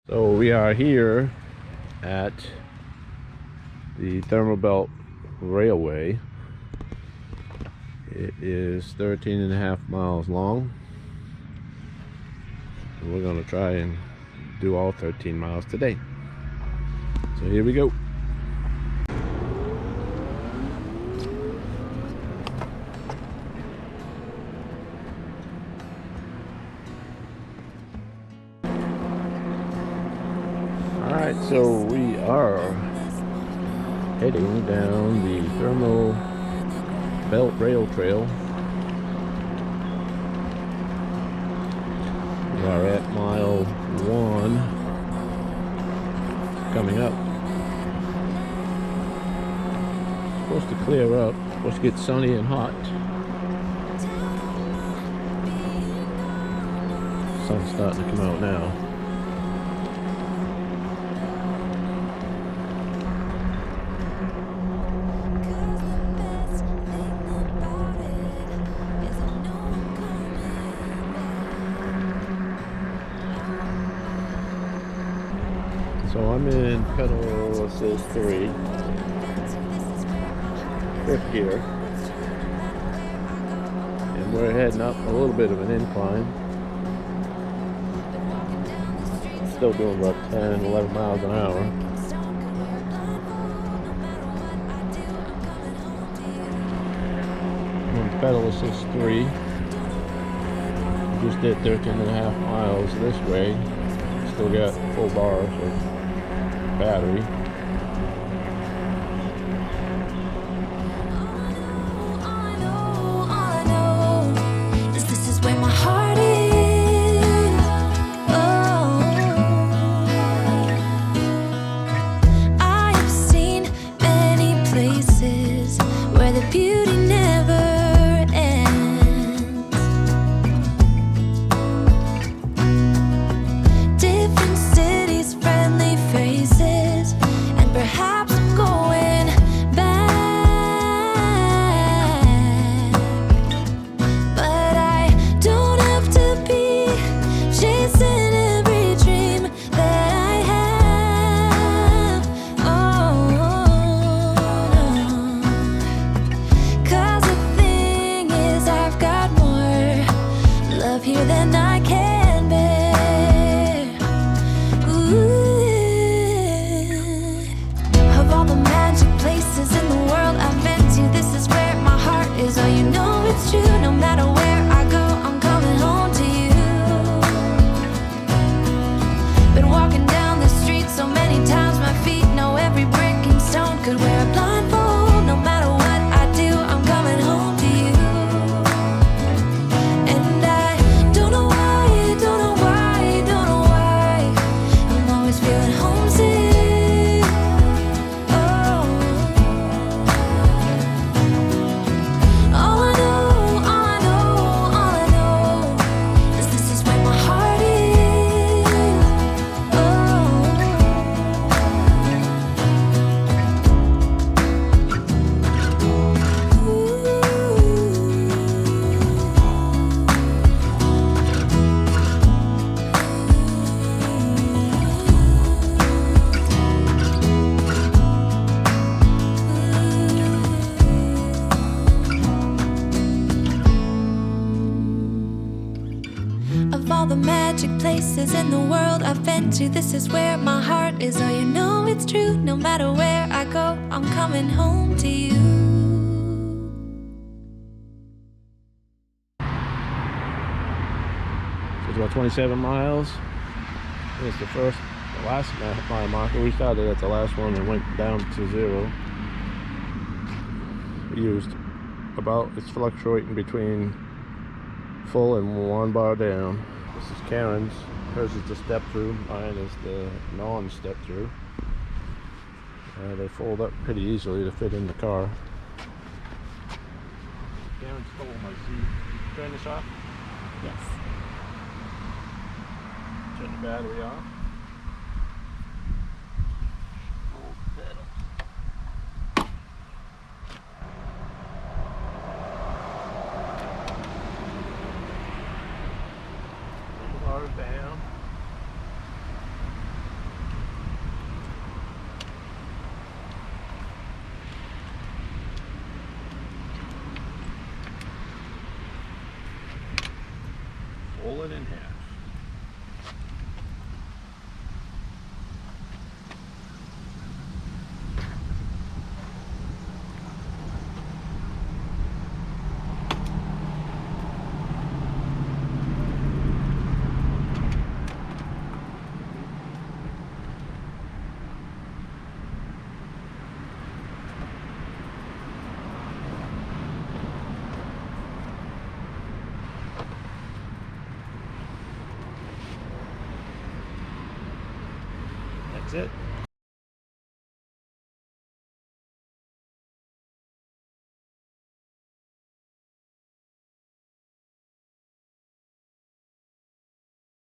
So we are here at the Thermal Belt Railway. It is 13.5 miles long. And we're going to try and do all 13 miles today. So here we go. Alright, so we are heading down the Thermal Belt Rail Trail. We are at mile 1 coming up. Supposed to clear up, supposed to get sunny and hot. Sun's starting to come out now. So I'm in pedal assist 3, 5th gear, and we're heading up a little bit of an incline. Still doing about 10, 11 miles an hour. I'm on pedal assist 3. Just did 13.5 miles this way. Still got full bars of battery. In the world I've been to, this is where my heart is. Oh, you know it's true. No matter where I go, I'm coming home to you. So it's about 27 miles. It's the last mile marker. We started at the last one and went down to 0. We used it's fluctuating between full and 1 bar down. This is Karen's. Hers is the step through, mine is the non-step through. They fold up pretty easily to fit in the car. Karen stole my seat. Turn this off? Yes. Turn the battery off. Bars down. pull it in half. That's it.